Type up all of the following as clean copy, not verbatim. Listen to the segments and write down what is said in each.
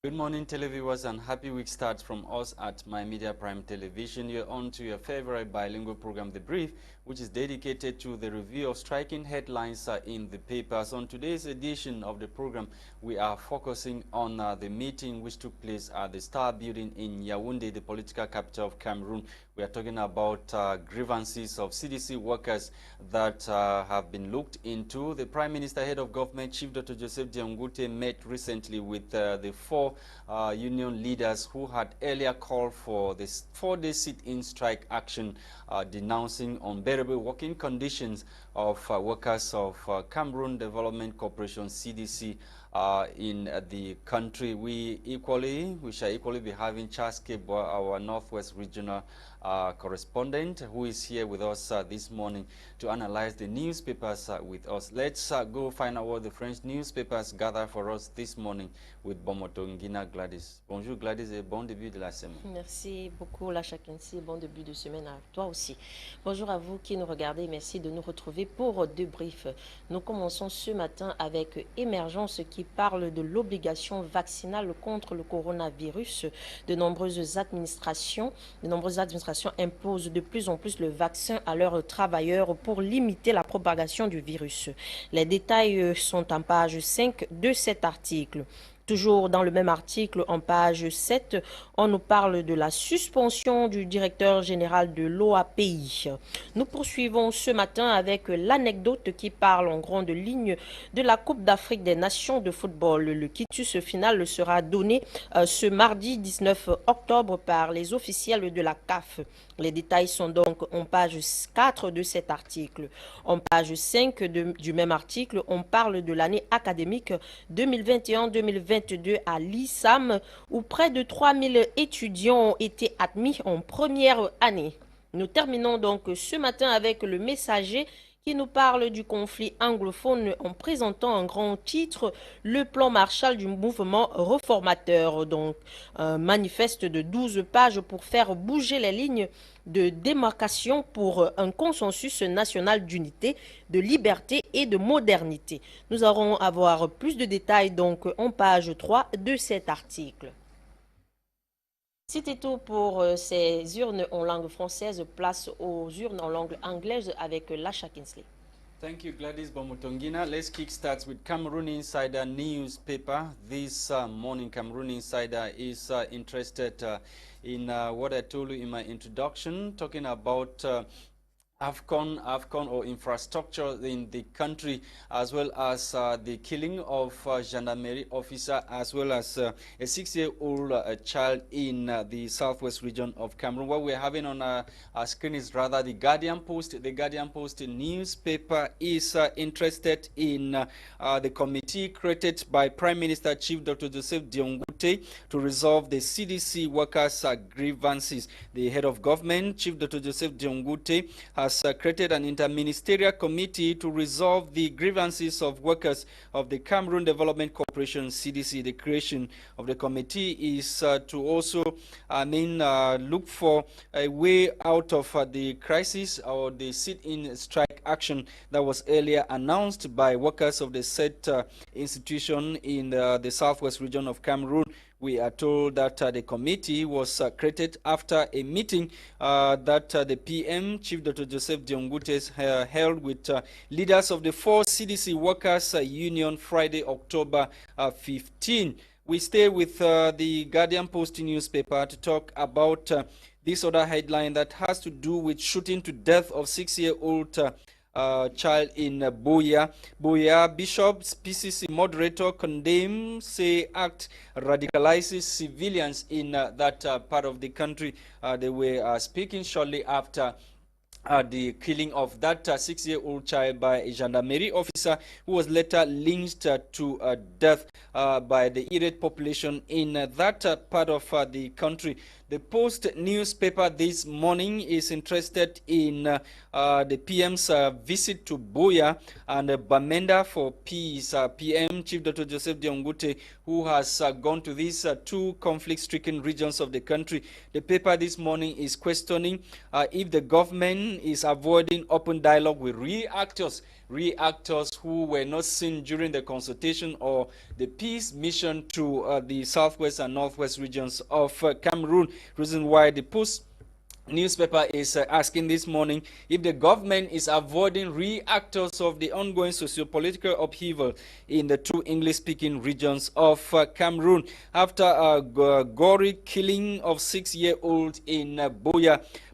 Good morning, televiewers, and happy week starts from us at My Media Prime Television. You're on to your favorite bilingual program, The Brief, which is dedicated to the review of striking headlines in the papers. On today's edition of the program, we are focusing on the meeting which took place at the Star Building in Yaoundé, the political capital of Cameroon. We are talking about grievances of CDC workers that have been looked into. The Prime Minister, Head of Government, Chief Dr. Joseph Diongute, met recently with the four union leaders who had earlier called for this 4-day sit-in strike action, denouncing unbearable working conditions of workers of Cameroon Development Corporation, CDC, in the country. We shall equally be having Charles Kebua, our Northwest Regional correspondent, who is here with us this morning to analyze the newspapers with us. Let's go find out what the French newspapers gather for us this morning with Bomotonguina Gwladys. Bonjour Gwladys et bon début de la semaine. Merci beaucoup Lasha, bon début de semaine à toi aussi. Bonjour à vous qui nous regardez, merci de nous retrouver pour deux briefs. Nous commençons ce matin avec Émergence qui parle de l'obligation vaccinale contre le coronavirus. De nombreuses administrations imposent de plus en plus le vaccin à leurs travailleurs pour limiter la propagation du virus. Les détails sont en page 5 de cet article. Toujours dans le même article, en page 7, on nous parle de la suspension du directeur général de l'OAPI. Nous poursuivons ce matin avec l'anecdote qui parle en grande ligne de la Coupe d'Afrique des Nations de football. Le quitus final sera donné ce mardi 19 octobre par les officiels de la CAF. Les détails sont donc en page 4 de cet article. En page 5 du même article, on parle de l'année académique 2021-2022 à l'ISAM, où près de 3000 étudiants ont été admis en première année. Nous terminons donc ce matin avec le Messager qui nous parle du conflit anglophone en présentant un grand titre, le plan Marshall du mouvement réformateur. Donc, un manifeste de 12 pages pour faire bouger les lignes de démarcation pour un consensus national d'unité, de liberté et de modernité. Nous allons avoir plus de détails donc en page 3 de cet article. C'était tout pour ces urnes en langue française. Place aux urnes en langue anglaise avec Lasha. Thank you, Gwladys Bomotonguina. Let's kickstart with Cameroon Insider newspaper. This morning, Cameroon Insider is interested in what I told you in my introduction, talking about AFCON or infrastructure in the country, as well as the killing of gendarmerie officer, as well as a 6-year-old child in the southwest region of Cameroon. What we're having on our screen is rather the Guardian Post. The Guardian Post newspaper is interested in the committee created by Prime Minister Chief Dr. Joseph Diongute to resolve the CDC workers' grievances. The head of government, Chief Dr. Joseph Diongute, has created an interministerial committee to resolve the grievances of workers of the Cameroon Development Corporation, CDC. The creation of the committee is to also, look for a way out of the crisis or the sit-in strike action that was earlier announced by workers of the said institution in the southwest region of Cameroon. We are told that the committee was created after a meeting that the PM, Chief Dr. Joseph Diongute, held with leaders of the 4 CDC Workers Union Friday, October 15. We stay with the Guardian Post newspaper to talk about this other headline that has to do with shooting to death of 6-year-old child in Boya. Bishop's PCC moderator condemns, say act radicalizes civilians in that part of the country. They were speaking shortly after the killing of that 6-year-old child by a gendarmerie officer who was later lynched to death by the irate population in that part of the country. The Post newspaper this morning is interested in the PM's visit to Boya and Bamenda for Peace. PM Chief Dr. Joseph Diongute, who has gone to these 2 conflict-stricken regions of the country. The paper this morning is questioning if the government government is avoiding open dialogue with reactors who were not seen during the consultation or the peace mission to the southwest and northwest regions of Cameroon. Reason why the Post newspaper is asking this morning if the government is avoiding reactors of the ongoing socio-political upheaval in the two English-speaking regions of Cameroon after a gory killing of 6-year-old in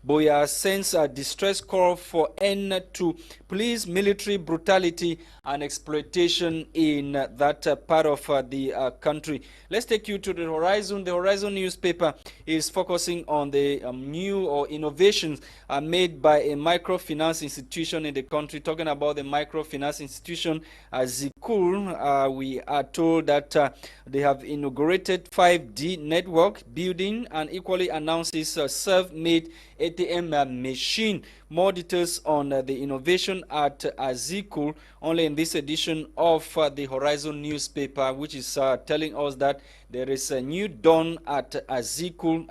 Boya sends a distress call for end to police military brutality and exploitation in that part of the country. Let's take you to the Horizon. The Horizon newspaper is focusing on the new or innovations made by a microfinance institution in the country. Talking about the microfinance institution, Zikul, we are told that they have inaugurated 5D network building and equally announces self-made ATM machine. More details on the innovation at Zikul only in this edition of the Horizon newspaper, which is telling us that there is a new dawn at Zikul,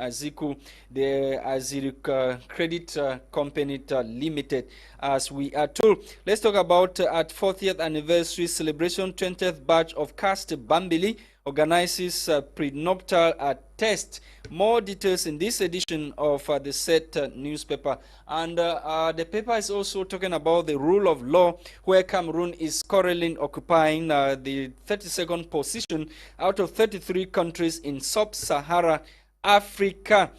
the Zurich Credit Company Limited, as we are told. Let's talk about at 40th anniversary celebration, 20th batch of Cast Bambili organizes prenuptial test. More details in this edition of the said newspaper. And the paper is also talking about the rule of law, where Cameroon is currently occupying the 32nd position out of 33 countries in sub-Sahara Africa.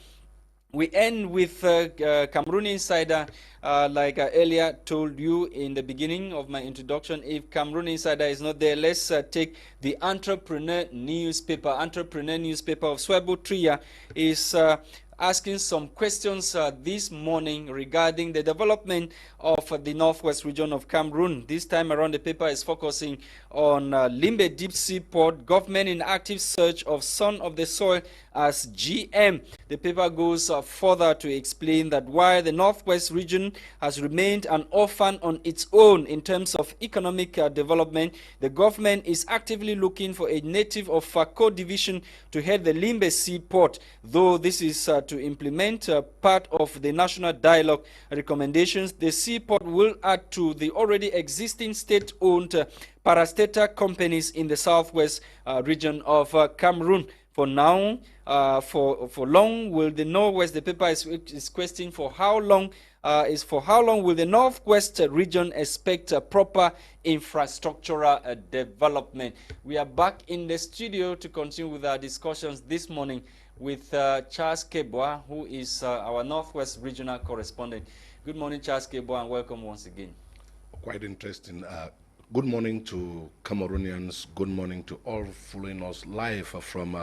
We end with Cameroon Insider. Like I earlier told you in the beginning of my introduction, if Cameroon Insider is not there, let's take the Entrepreneur newspaper. Entrepreneur newspaper of Swebo Tria is asking some questions this morning regarding the development of the northwest region of Cameroon. This time around, the paper is focusing on Limbe Deep Sea Port, government in active search of son of the soil as GM. The paper goes further to explain that while the northwest region has remained an orphan on its own in terms of economic development, the government is actively looking for a native of Fako division to head the Limbe Seaport, though this is to implement part of the national dialogue recommendations. The seaport will add to the already existing state-owned parastatal companies in the southwest region of Cameroon. For now, for long will the northwest, the paper is questioning for how long will the northwest region expect proper infrastructural development. We are back in the studio to continue with our discussions this morning with Charles Kebua, who is our northwest regional correspondent. Good morning, Charles Kebua, and welcome once again. Quite interesting. Good morning to Cameroonians. Good morning to all following us live from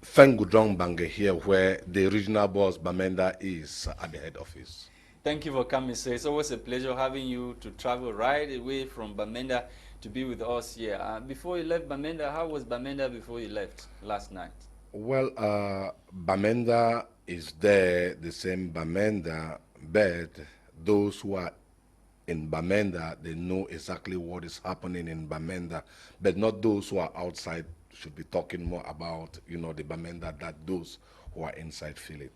Fengudong Bange here, where the regional boss Bamenda is at the head office. Thank you for coming, sir. It's always a pleasure having you to travel right away from Bamenda to be with us here. Before you left Bamenda, how was Bamenda before you left last night? Well, Bamenda is there, the same Bamenda, but those who are in Bamenda, they know exactly what is happening in Bamenda, but not those who are outside should be talking more about, the Bamenda, that those who are inside feel it.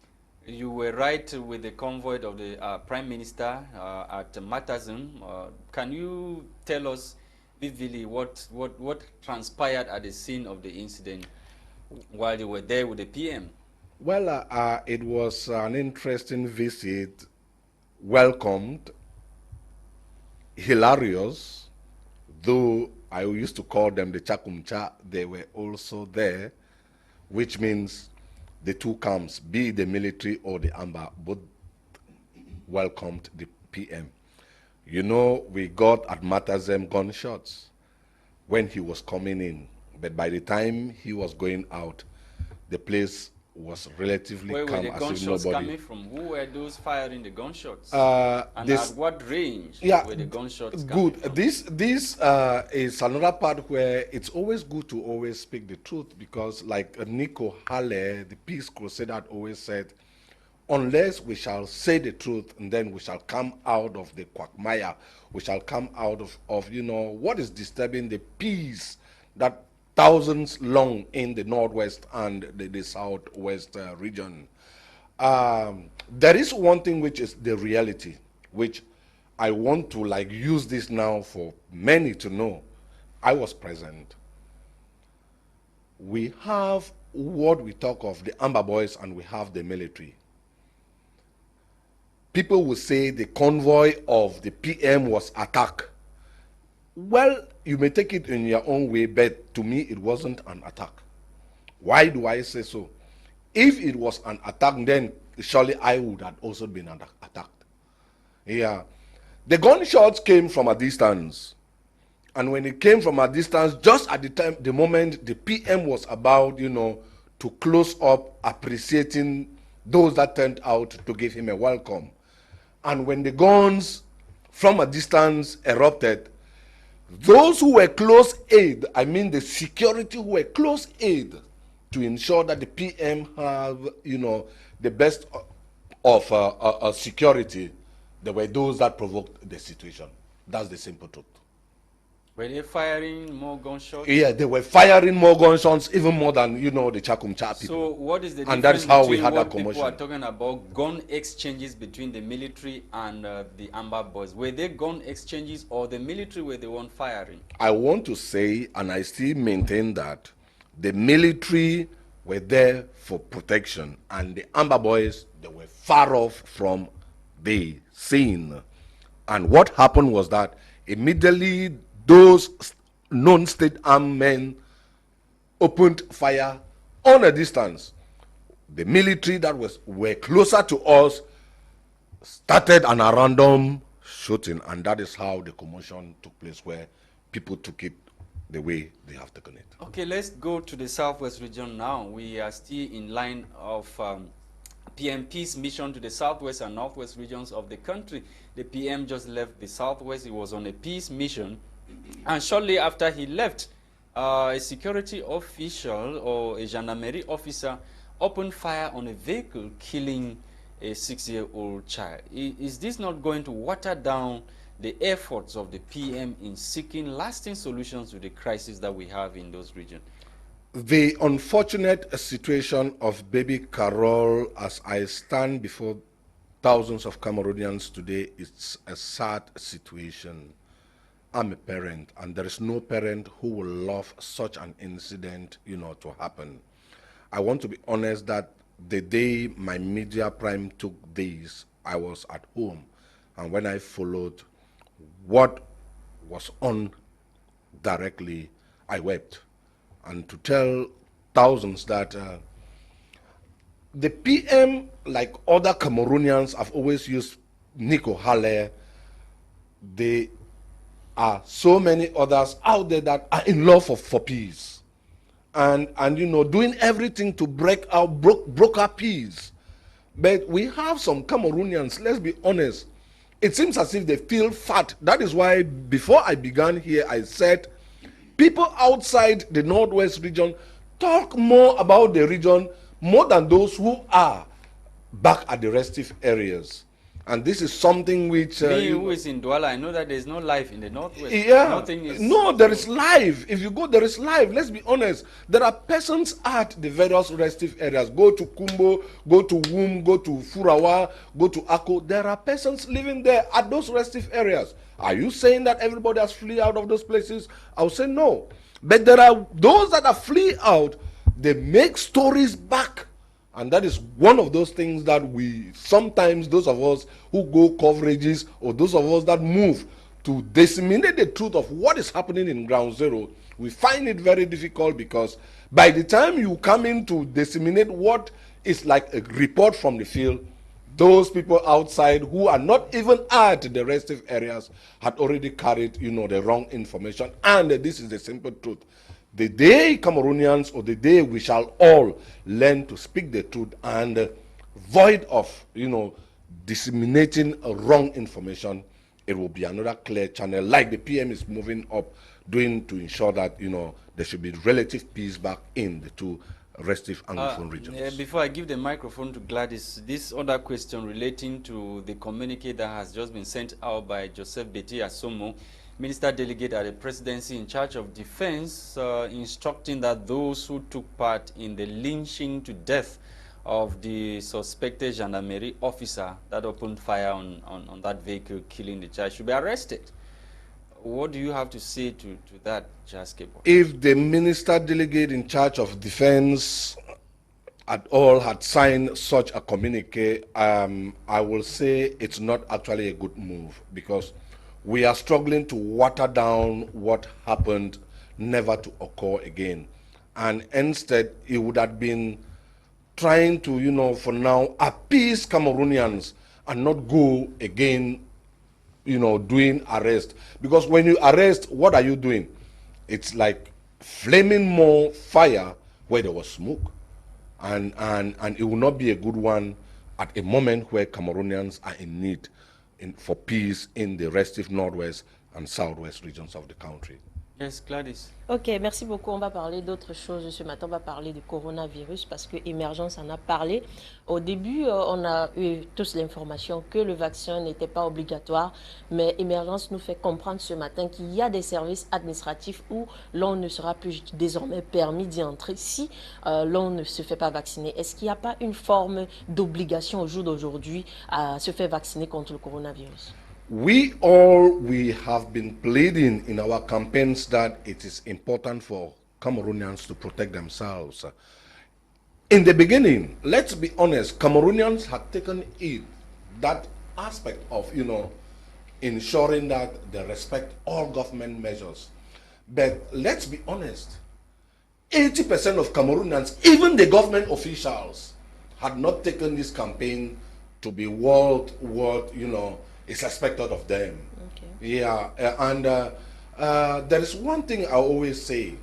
You were right with the convoy of the Prime Minister at Matazim. Can you tell us vividly what transpired at the scene of the incident while you were there with the PM? Well, it was an interesting visit, welcomed, hilarious, though I used to call them the Chakumcha. They were also there, which means the two camps, be it the military or the Amba, both welcomed the PM. We got at Matazem gunshots when he was coming in, but by the time he was going out, the place was relatively calm. Where were the gunshots coming from? Who were those firing the gunshots? And at what range were the gunshots coming from? This is another part where it's always good to always speak the truth, because like Nico Halle, the peace crusader, had always said, unless we shall say the truth, and then we shall come out of the quagmire, we shall come out of what is disturbing the peace that thousands long in the northwest and the southwest region. There is one thing which is the reality. which I want to like use this now for many to know. I was present. We have what we talk of the Amber Boys and we have the military. People will say the convoy of the PM was attacked. Well, you may take it in your own way, but to me it wasn't an attack. Why do I say so? If it was an attack, then surely I would have also been attacked. Yeah. The gunshots came from a distance. And when it came from a distance, just at the moment the PM was about, to close up, appreciating those that turned out to give him a welcome. And when the guns from a distance erupted, those who were close aid, I mean the security who were close aid to ensure that the PM have, the best of security, there were those that provoked the situation. That's the simple truth. Were they firing more gunshots? Yeah, they were firing more gunshots, even more than, the Chakumcha people. So what is the difference and that is how we had what that commotion. people are talking about gun exchanges between the military and the Amber Boys? Were they gun exchanges or the military were the one firing? I want to say, and I still maintain that, the military were there for protection and the Amber Boys, they were far off from the scene. And what happened was that immediately those non-state armed men opened fire on a distance. The military that were closer to us started an random shooting, and that is how the commotion took place, where people took it the way they have taken it. Okay, let's go to the Southwest region now. We are still in line of PMP's mission to the Southwest and Northwest regions of the country. The PM just left the Southwest. He was on a peace mission. And shortly after he left, a security official or a gendarmerie officer opened fire on a vehicle, killing a 6-year-old child. Is this not going to water down the efforts of the PM in seeking lasting solutions to the crisis that we have in those regions? The unfortunate situation of baby Carol, as I stand before thousands of Cameroonians today, is a sad situation. I'm a parent, and there is no parent who will love such an incident, to happen. I want to be honest that the day my media prime took this, I was at home, and when I followed what was on directly, I wept. And to tell thousands that the PM, like other Cameroonians, have always used Nico Halle. There are so many others out there that are in love for peace. And doing everything to broker peace. But we have some Cameroonians, let's be honest, it seems as if they feel fat. That is why before I began here, I said, people outside the Northwest region talk more about the region more than those who are back at the restive areas. And this is something which... Me, who is in Douala, I know that there's no life in the Northwest. Yeah. Nothing is... No, there is life. If you go, there is life. Let's be honest. There are persons at the various restive areas. Go to Kumbo, go to Wum, go to Furawa, go to Ako. There are persons living there at those restive areas. Are you saying that everybody has flee out of those places? I would say no. But there are those that are flee out, they make stories back. And that is one of those things that we sometimes, those of us who go coverages or those of us that move to disseminate the truth of what is happening in ground zero, we find it very difficult, because by the time you come in to disseminate what is like a report from the field, those people outside who are not even at the restive areas had already carried, the wrong information. And this is the simple truth. The day Cameroonians, or the day we shall all learn to speak the truth and void of, disseminating wrong information, it will be another clear channel, like the PM is moving up, doing to ensure that, there should be relative peace back in the two restive Anglophone regions. Before I give the microphone to Gwladys, this other question relating to the communique that has just been sent out by Joseph Beti Asomo, Minister Delegate at the Presidency in charge of Defense, instructing that those who took part in the lynching to death of the suspected gendarmerie officer that opened fire on that vehicle, killing the child, should be arrested. What do you have to say to that, Kebua? If the minister delegate in charge of defense at all had signed such a communique, I will say it's not actually a good move, because we are struggling to water down what happened never to occur again. And instead, it would have been trying to, you know, for now, appease Cameroonians and not go again, you know, doing arrest. Because when you arrest, what are you doing? It's like flaming more fire where there was smoke. And it will not be a good one at a moment where Cameroonians are in need for peace in the restive northwest and southwest regions of the country. Yes, Gwladys. Ok, merci beaucoup. On va parler d'autres choses ce matin. On va parler du coronavirus parce que Émergence en a parlé. Au début, on a eu tous l'information que le vaccin n'était pas obligatoire, mais Émergence nous fait comprendre ce matin qu'il y a des services administratifs où l'on ne sera plus désormais permis d'y entrer si l'on ne se fait pas vacciner. Est-ce qu'il n'y a pas une forme d'obligation au jour d'aujourd'hui à se faire vacciner contre le coronavirus? We have been pleading in our campaigns that it is important for Cameroonians to protect themselves. In the beginning, let's be honest, Cameroonians had taken that aspect of, you know, ensuring that they respect all government measures. But let's be honest, 80% of Cameroonians, even the government officials, had not taken this campaign to be what you know, is expected of them. Okay. Yeah, and there is one thing I always say.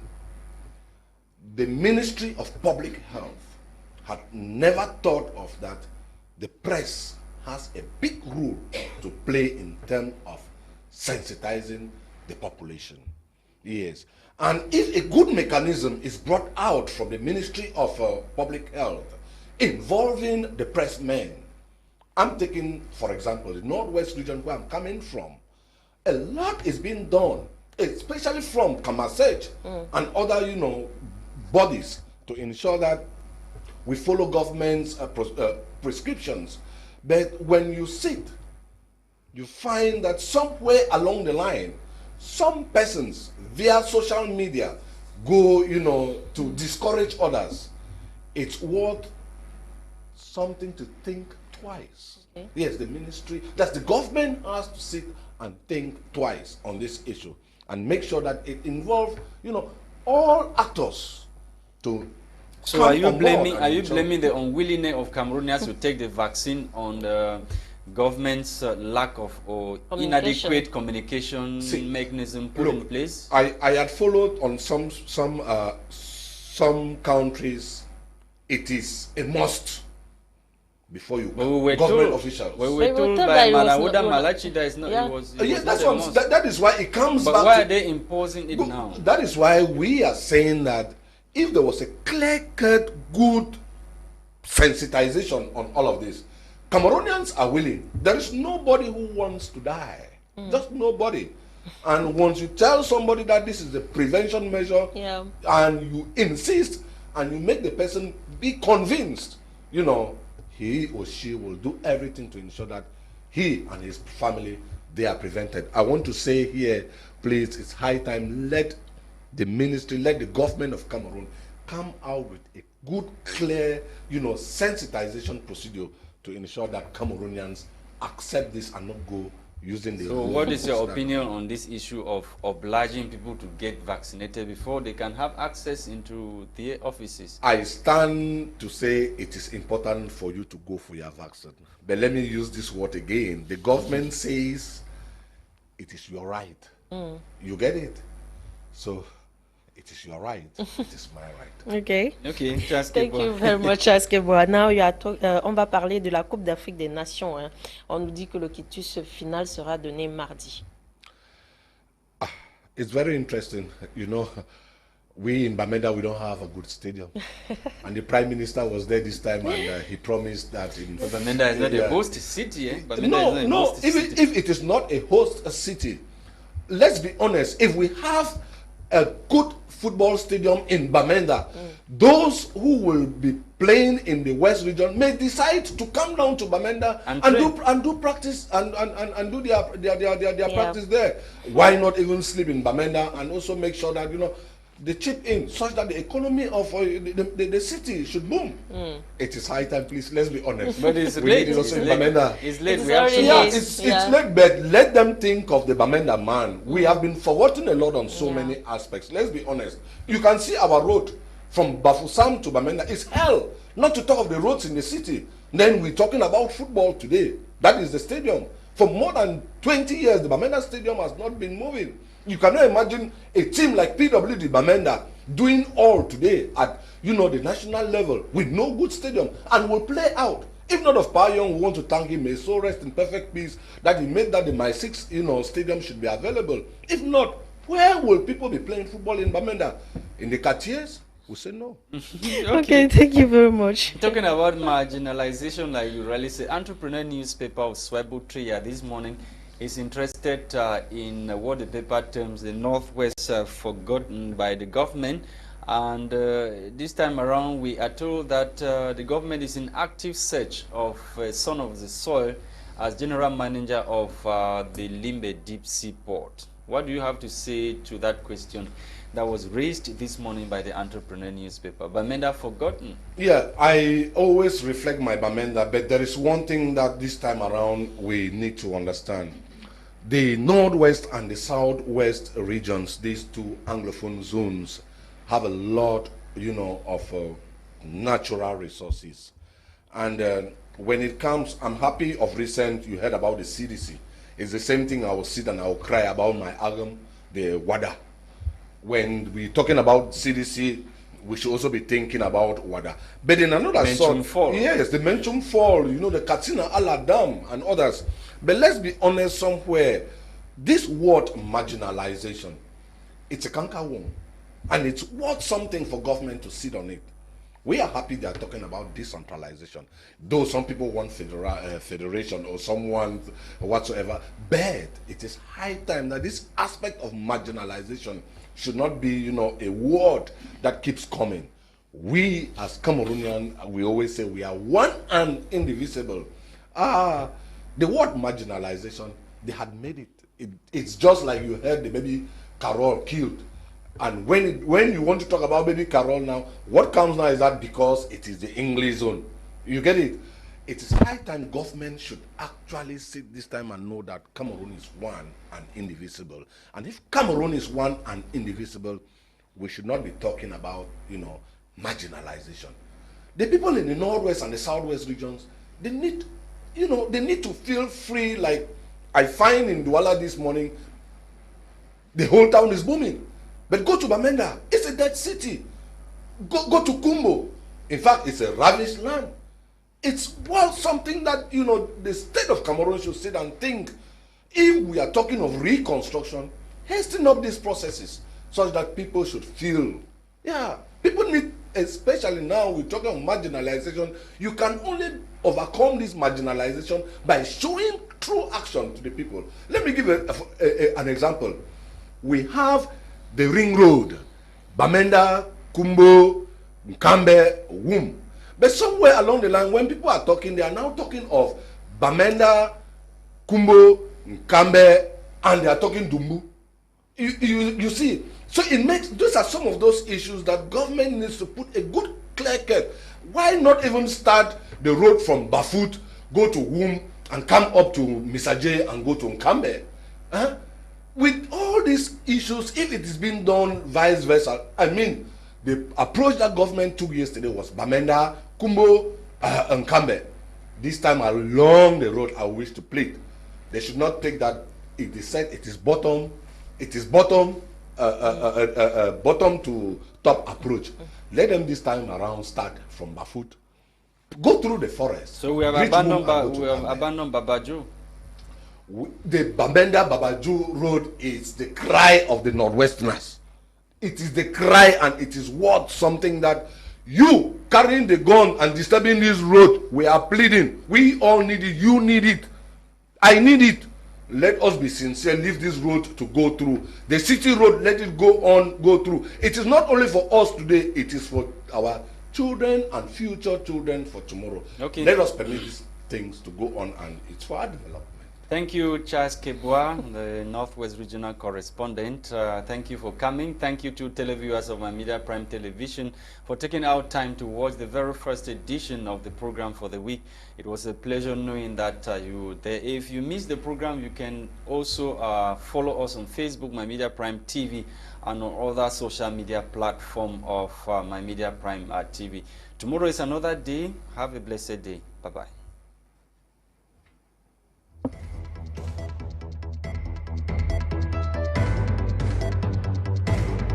The Ministry of Public Health had never thought of that the press has a big role to play in terms of sensitizing the population. Yes. And if a good mechanism is brought out from the Ministry of Public Health involving the pressmen, I'm taking, for example, the Northwest region where I'm coming from. A lot is being done, especially from Kamasej and other, you know, bodies to ensure that we follow government's prescriptions. But when you sit, you find that somewhere along the line, some persons via social media go, you know, to discourage others. It's worth something to think twice. Okay. Yes, the ministry, that's the government has to sit and think twice on this issue and make sure that it involves, you know, all actors to. So are you blaming the unwillingness of Cameroonians to take the vaccine on the government's lack of or inadequate communication mechanism put in place? I had followed on some countries. It is a must. Before you government officials. We were told by Manawuda Malachi that it's not, yeah. it was yes, that is why it comes back. But why are they imposing it now? That is why we are saying that if there was a clear-cut, good sensitization on all of this, Cameroonians are willing. There is nobody who wants to die. Just nobody. And once you tell somebody that this is the prevention measure, yeah, and you insist and you make the person be convinced, you know, he or she will do everything to ensure that he and his family, they are prevented. I want to say here, please, it's high time, let the ministry, let the government of Cameroon come out with a good, clear, you know, sensitization procedure to ensure that Cameroonians accept this and not go using the. So what is your opinion on this issue of obliging people to get vaccinated before they can have access into the offices? I stand to say it is important for you to go for your vaccine. But let me use this word again. The government says it is your right. You get it? So it is your right. It is my right. Okay. Okay. Thank you very much, Kebua. Now on va parler de la Coupe d'Afrique des Nations. Hein. On nous dit que le quitus final sera donné mardi. It's very interesting. You know, we in Bamenda, we don't have a good stadium. And the Prime Minister was there this time and he promised that in Bamenda is not a host city, eh? If it is not a host city, let's be honest, if we have a good football stadium in Bamenda. Those who will be playing in the West region may decide to come down to Bamenda and do practice and do their practice there. Why not even sleep in Bamenda and also make sure that they chip in such that the economy of the city should boom. It is high time, please. Let's be honest. But it's late. It's late. It's late, but let them think of the Bamenda man. We have been forgotten a lot on so many aspects. Let's be honest. You can see our road from Bafusam to Bamenda is hell. Not to talk of the roads in the city. Then we're talking about football today. That is the stadium. For more than 20 years, the Bamenda Stadium has not been moving. You cannot imagine a team like PWD Bamenda doing all today at the national level with no good stadium and will play out. If not of Payong, we want to thank him. May so rest in perfect peace that he made that the My 6 stadium should be available. If not, where will people be playing football in Bamenda? In the Cartiers? We say no. Okay, thank you very much. Talking about marginalization, like you really say, Entrepreneur newspaper of Swebu Tria this morning is interested in what the paper terms the Northwest forgotten by the government. And this time around, we are told that the government is in active search of Son of the Soil as general manager of the Limbe Deep Sea Port. What do you have to say to that question that was raised this morning by the Entrepreneur newspaper? Bamenda forgotten? Yeah, I always reflect my Bamenda, but there is one thing that this time around we need to understand. The Northwest and the Southwest regions, these two Anglophone zones, have a lot, of natural resources. And when it comes, I'm happy of recent, you heard about the CDC. It's the same thing I will sit and I will cry about my Agam, the WADA. When we're talking about CDC, we should also be thinking about WADA. But in another sort, yes, the Menchum Fall, the Katsina Ala Dam and others. But let's be honest somewhere, this word marginalization, it's a canker worm. And it's worth something for government to sit on it. We are happy they are talking about decentralization. Though some people want federation or someone whatsoever. But it is high time that this aspect of marginalization should not be, a word that keeps coming. We as Cameroonian, we always say we are one and indivisible. The word marginalization, they had made it. It's just like you heard the baby Carol killed. And when you want to talk about baby Carol now, what comes now is that because it is the English zone. You get it? It is high time government should actually sit this time and know that Cameroon is one and indivisible. And if Cameroon is one and indivisible, we should not be talking about, marginalization. The people in the Northwest and the Southwest regions, they need to feel free. Like I find in Douala this morning, the whole town is booming. But go to Bamenda, it's a dead city. Go to Kumbo. In fact, it's a ravished land. It's something that, the state of Cameroon should sit and think. If we are talking of reconstruction, hasten up these processes such that people should feel. Yeah, people need, especially now we're talking of marginalization, you can only overcome this marginalization by showing true action to the people. Let me give an example. We have the ring road, Bamenda, Kumbo, Nkambe, Wum. But somewhere along the line, when people are talking, they are now talking of Bamenda, Kumbo, Nkambe, and they are talking Dumbu. You see, so it makes, those are some of those issues that government needs to put a good clear cut. Why not even start the road from Bafut, go to Wum, and come up to Misaje and go to Nkambe? Huh? With all these issues, if it is being done vice versa, I mean, the approach that government took yesterday was Bamenda, Kumbo, and Nkambe. This time along the road, I wish to plead. They should not take that. If they said it is bottom to top approach. Let them this time around start from Bafut, go through the forest. So we have abandoned Babaju. The Bamenda Babaju road is the cry of the Northwesterners. It is the cry, and it is worth something that you carrying the gun and disturbing this road, we are pleading. We all need it. You need it. I need it. let us be sincere, leave this road to go through. The city road, let it go on, go through. It is not only for us today, it is for our children and future children for tomorrow. Okay. Let us permit these things to go on, and it's for our development. Thank you, Charles Kebua, the Northwest Regional Correspondent. Thank you for coming. Thank you to televiewers of My Media Prime Television for taking out time to watch the very first edition of the program for the week. It was a pleasure knowing that you were there. If you missed the program, you can also follow us on Facebook, My Media Prime TV, and on other social media platform of My Media Prime TV. Tomorrow is another day. Have a blessed day. Bye-bye.